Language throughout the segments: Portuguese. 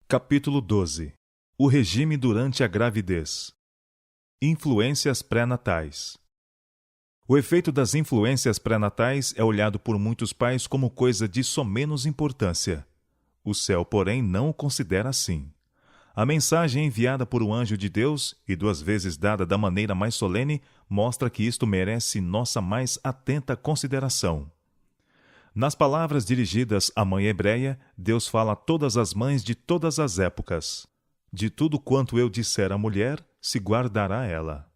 Capítulo 12. O regime durante a gravidez. Influências pré-natais. O efeito das influências pré-natais é olhado por muitos pais como coisa de somenos importância. O céu, porém, não o considera assim. A mensagem enviada por um anjo de Deus, e 2 vezes dada da maneira mais solene, mostra que isto merece nossa mais atenta consideração. Nas palavras dirigidas à mãe hebreia, Deus fala a todas as mães de todas as épocas. De tudo quanto eu disser à mulher, se guardará ela.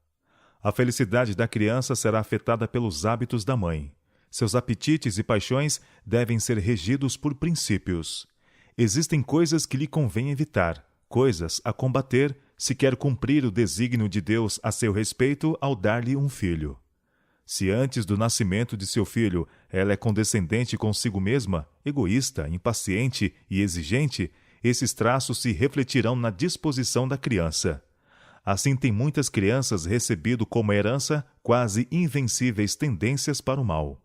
A felicidade da criança será afetada pelos hábitos da mãe. Seus apetites e paixões devem ser regidos por princípios. Existem coisas que lhe convém evitar, coisas a combater, se quer cumprir o desígnio de Deus a seu respeito ao dar-lhe um filho. Se antes do nascimento de seu filho ela é condescendente consigo mesma, egoísta, impaciente e exigente, esses traços se refletirão na disposição da criança. Assim tem muitas crianças recebido como herança quase invencíveis tendências para o mal.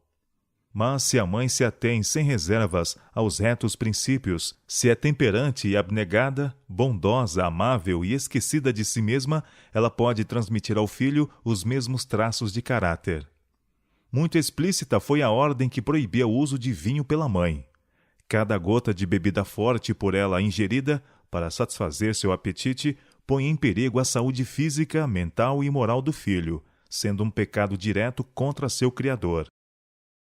Mas se a mãe se atém sem reservas aos retos princípios, se é temperante e abnegada, bondosa, amável e esquecida de si mesma, ela pode transmitir ao filho os mesmos traços de caráter. Muito explícita foi a ordem que proibia o uso de vinho pela mãe. Cada gota de bebida forte por ela ingerida, para satisfazer seu apetite, põe em perigo a saúde física, mental e moral do filho, sendo um pecado direto contra seu Criador.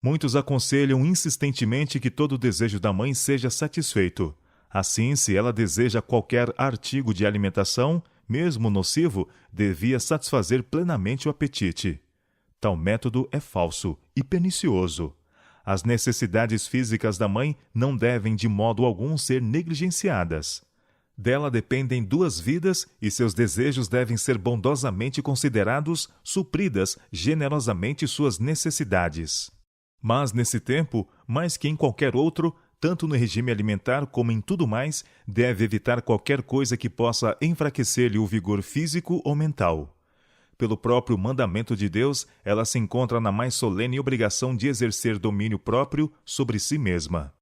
Muitos aconselham insistentemente que todo desejo da mãe seja satisfeito. Assim, se ela deseja qualquer artigo de alimentação, mesmo nocivo, devia satisfazer plenamente o apetite. Tal método é falso e pernicioso. As necessidades físicas da mãe não devem de modo algum ser negligenciadas. Dela dependem 2 vidas e seus desejos devem ser bondosamente considerados, supridas generosamente suas necessidades. Mas nesse tempo, mais que em qualquer outro, tanto no regime alimentar como em tudo mais, deve evitar qualquer coisa que possa enfraquecer-lhe o vigor físico ou mental. Pelo próprio mandamento de Deus, ela se encontra na mais solene obrigação de exercer domínio próprio sobre si mesma.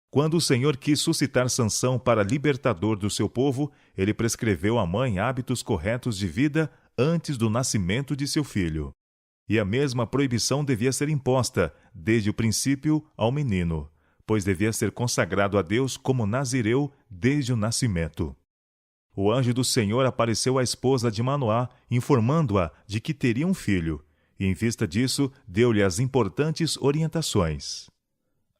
Quando o Senhor quis suscitar Sansão para libertador do seu povo, ele prescreveu à mãe hábitos corretos de vida antes do nascimento de seu filho. E a mesma proibição devia ser imposta, desde o princípio, ao menino, pois devia ser consagrado a Deus como nazireu desde o nascimento. O anjo do Senhor apareceu à esposa de Manoá, informando-a de que teria um filho, e em vista disso, deu-lhe as importantes orientações.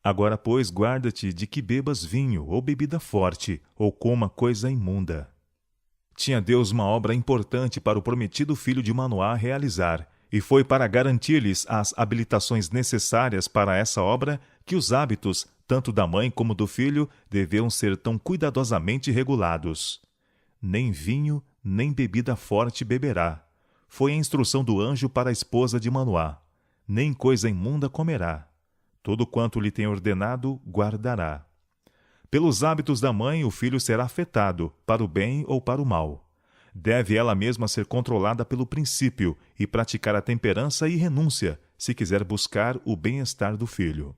Agora, pois, guarda-te de que bebas vinho ou bebida forte, ou coma coisa imunda. Tinha Deus uma obra importante para o prometido filho de Manoá realizar, e foi para garantir-lhes as habilitações necessárias para essa obra que os hábitos, tanto da mãe como do filho, deviam ser tão cuidadosamente regulados. Nem vinho, nem bebida forte beberá. Foi a instrução do anjo para a esposa de Manoá. Nem coisa imunda comerá. Tudo quanto lhe tem ordenado, guardará. Pelos hábitos da mãe, o filho será afetado, para o bem ou para o mal. Deve ela mesma ser controlada pelo princípio e praticar a temperança e renúncia, se quiser buscar o bem-estar do filho.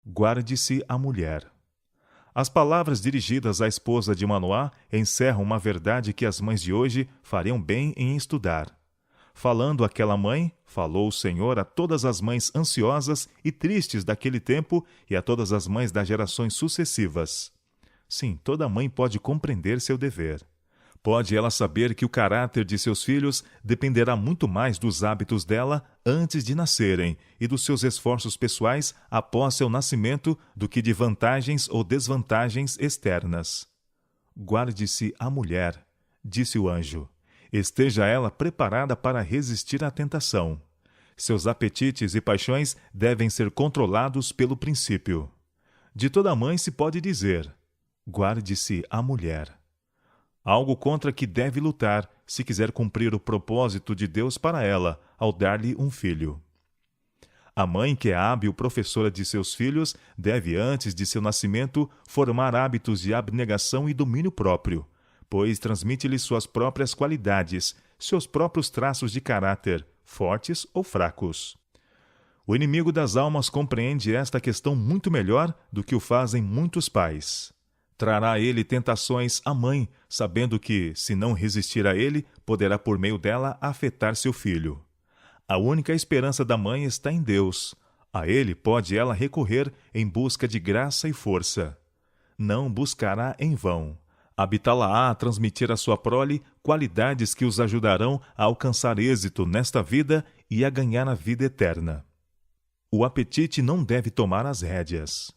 Guarde-se a mulher. As palavras dirigidas à esposa de Manoá encerram uma verdade que as mães de hoje fariam bem em estudar. Falando àquela mãe, falou o Senhor a todas as mães ansiosas e tristes daquele tempo e a todas as mães das gerações sucessivas. Sim, toda mãe pode compreender seu dever. Pode ela saber que o caráter de seus filhos dependerá muito mais dos hábitos dela antes de nascerem e dos seus esforços pessoais após seu nascimento do que de vantagens ou desvantagens externas. Guarde-se a mulher, disse o anjo. Esteja ela preparada para resistir à tentação. Seus apetites e paixões devem ser controlados pelo princípio. De toda mãe se pode dizer: guarde-se a mulher. Algo contra que deve lutar, se quiser cumprir o propósito de Deus para ela, ao dar-lhe um filho. A mãe, que é hábil professora de seus filhos, deve, antes de seu nascimento, formar hábitos de abnegação e domínio próprio, pois transmite-lhe suas próprias qualidades, seus próprios traços de caráter, fortes ou fracos. O inimigo das almas compreende esta questão muito melhor do que o fazem muitos pais. Trará a ele tentações a mãe, sabendo que, se não resistir a ele, poderá por meio dela afetar seu filho. A única esperança da mãe está em Deus. A ele pode ela recorrer em busca de graça e força. Não buscará em vão. Habitá-la-á a transmitir à sua prole qualidades que os ajudarão a alcançar êxito nesta vida e a ganhar a vida eterna. O apetite não deve tomar as rédeas.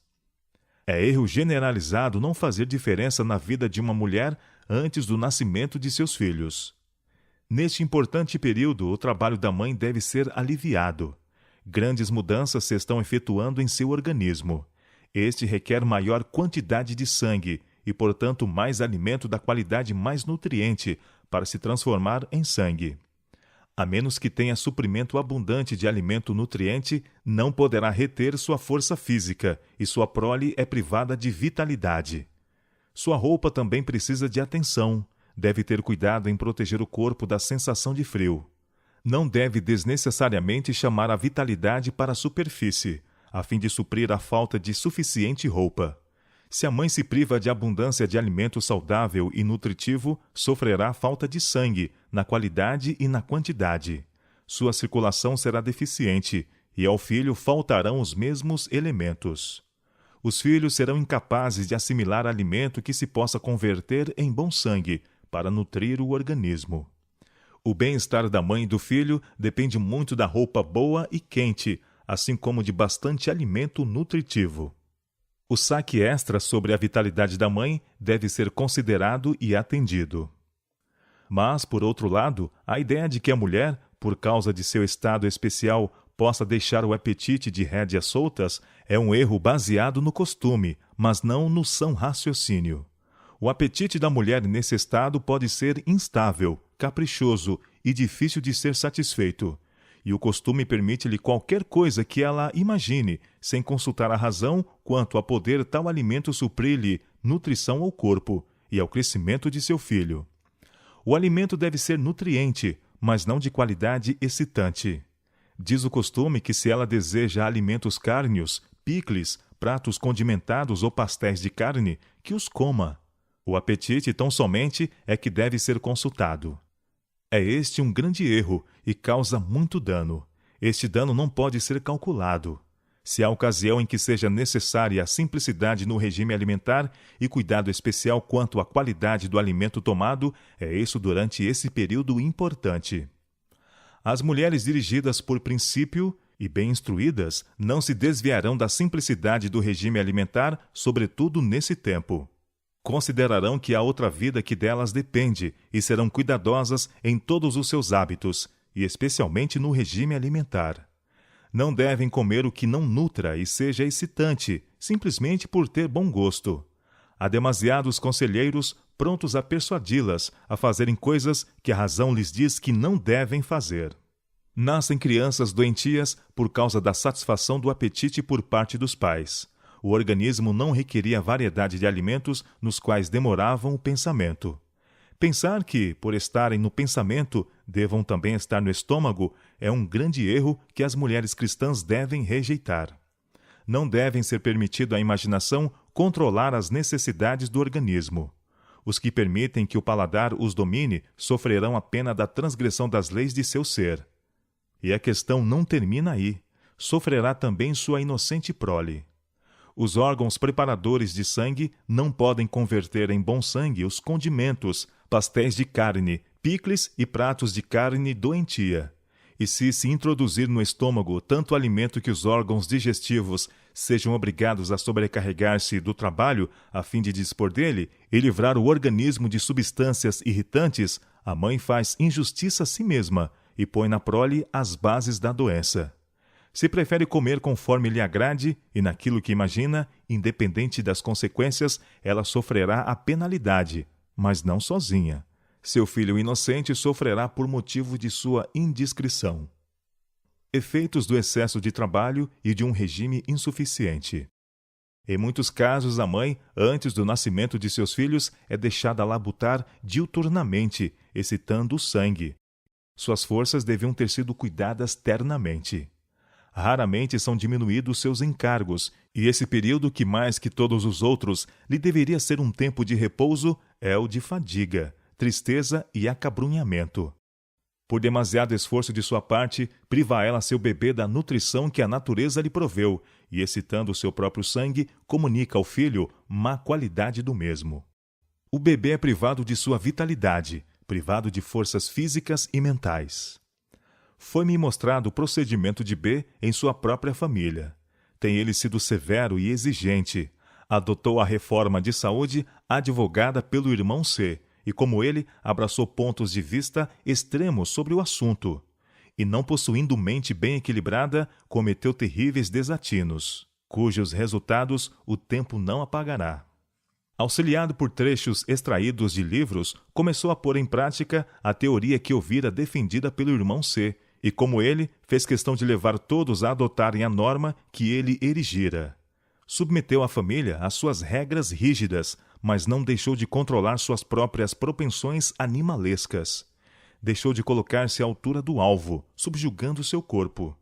É erro generalizado não fazer diferença na vida de uma mulher antes do nascimento de seus filhos. Neste importante período, o trabalho da mãe deve ser aliviado. Grandes mudanças se estão efetuando em seu organismo. Este requer maior quantidade de sangue e, portanto, mais alimento da qualidade mais nutriente para se transformar em sangue. A menos que tenha suprimento abundante de alimento nutriente, não poderá reter sua força física e sua prole é privada de vitalidade. Sua roupa também precisa de atenção. Deve ter cuidado em proteger o corpo da sensação de frio. Não deve desnecessariamente chamar a vitalidade para a superfície, a fim de suprir a falta de suficiente roupa. Se a mãe se priva de abundância de alimento saudável e nutritivo, sofrerá falta de sangue, na qualidade e na quantidade. Sua circulação será deficiente, e ao filho faltarão os mesmos elementos. Os filhos serão incapazes de assimilar alimento que se possa converter em bom sangue, para nutrir o organismo. O bem-estar da mãe e do filho depende muito da roupa boa e quente, assim como de bastante alimento nutritivo. O saque extra sobre a vitalidade da mãe deve ser considerado e atendido. Mas, por outro lado, a ideia de que a mulher, por causa de seu estado especial, possa deixar o apetite de rédeas soltas é um erro baseado no costume, mas não no são raciocínio. O apetite da mulher nesse estado pode ser instável, caprichoso e difícil de ser satisfeito. E o costume permite-lhe qualquer coisa que ela imagine, sem consultar a razão quanto a poder tal alimento suprir-lhe nutrição ao corpo e ao crescimento de seu filho. O alimento deve ser nutriente, mas não de qualidade excitante. Diz o costume que se ela deseja alimentos cárneos, picles, pratos condimentados ou pastéis de carne, que os coma. O apetite, tão somente, é que deve ser consultado. É este um grande erro e causa muito dano. Este dano não pode ser calculado. Se há ocasião em que seja necessária a simplicidade no regime alimentar e cuidado especial quanto à qualidade do alimento tomado, é isso durante esse período importante. As mulheres dirigidas por princípio e bem instruídas não se desviarão da simplicidade do regime alimentar, sobretudo nesse tempo. Considerarão que há outra vida que delas depende e serão cuidadosas em todos os seus hábitos, e especialmente no regime alimentar. Não devem comer o que não nutra e seja excitante, simplesmente por ter bom gosto. Há demasiados conselheiros prontos a persuadi-las a fazerem coisas que a razão lhes diz que não devem fazer. Nascem crianças doentias por causa da satisfação do apetite por parte dos pais. O organismo não requeria variedade de alimentos nos quais demoravam o pensamento. Pensar que, por estarem no pensamento, devam também estar no estômago é um grande erro que as mulheres cristãs devem rejeitar. Não devem ser permitido à imaginação controlar as necessidades do organismo. Os que permitem que o paladar os domine sofrerão a pena da transgressão das leis de seu ser. E a questão não termina aí. Sofrerá também sua inocente prole. Os órgãos preparadores de sangue não podem converter em bom sangue os condimentos, pastéis de carne, picles e pratos de carne doentia. E se introduzir no estômago tanto alimento que os órgãos digestivos sejam obrigados a sobrecarregar-se do trabalho a fim de dispor dele e livrar o organismo de substâncias irritantes, a mãe faz injustiça a si mesma e põe na prole as bases da doença. Se prefere comer conforme lhe agrade e naquilo que imagina, independente das consequências, ela sofrerá a penalidade, mas não sozinha. Seu filho inocente sofrerá por motivo de sua indiscrição. Efeitos do excesso de trabalho e de um regime insuficiente. Em muitos casos, a mãe, antes do nascimento de seus filhos, é deixada labutar diuturnamente, excitando o sangue. Suas forças deviam ter sido cuidadas ternamente. Raramente são diminuídos seus encargos, e esse período, que mais que todos os outros lhe deveria ser um tempo de repouso, é o de fadiga, tristeza e acabrunhamento. Por demasiado esforço de sua parte, priva ela seu bebê da nutrição que a natureza lhe proveu, e excitando o seu próprio sangue, comunica ao filho má qualidade do mesmo. O bebê é privado de sua vitalidade, privado de forças físicas e mentais. Foi-me mostrado o procedimento de B em sua própria família. Tem ele sido severo e exigente. Adotou a reforma de saúde advogada pelo irmão C, e como ele, abraçou pontos de vista extremos sobre o assunto. E não possuindo mente bem equilibrada, cometeu terríveis desatinos, cujos resultados o tempo não apagará. Auxiliado por trechos extraídos de livros, começou a pôr em prática a teoria que ouvira defendida pelo irmão C, e como ele, fez questão de levar todos a adotarem a norma que ele erigira. Submeteu a família às suas regras rígidas, mas não deixou de controlar suas próprias propensões animalescas. Deixou de colocar-se à altura do alvo, subjugando seu corpo.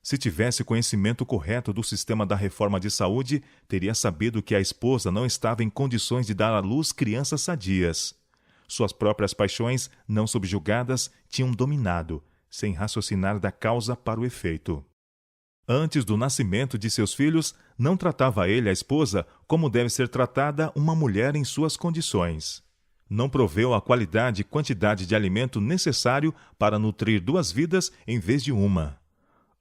Se tivesse conhecimento correto do sistema da reforma de saúde, teria sabido que a esposa não estava em condições de dar à luz crianças sadias. Suas próprias paixões, não subjugadas, tinham dominado, sem raciocinar da causa para o efeito. Antes do nascimento de seus filhos, não tratava ele a esposa como deve ser tratada uma mulher em suas condições. Não proveu a qualidade e quantidade de alimento necessário para nutrir 2 vidas em vez de uma.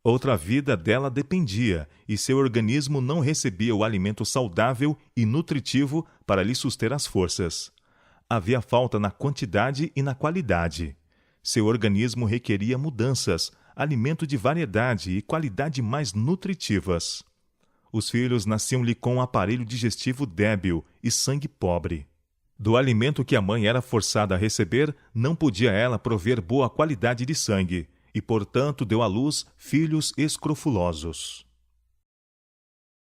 Outra vida dela dependia, e seu organismo não recebia o alimento saudável e nutritivo para lhe suster as forças. Havia falta na quantidade e na qualidade. Seu organismo requeria mudanças, alimento de variedade e qualidade mais nutritivas. Os filhos nasciam-lhe com um aparelho digestivo débil e sangue pobre. Do alimento que a mãe era forçada a receber, não podia ela prover boa qualidade de sangue, e, portanto, deu à luz filhos escrofulosos.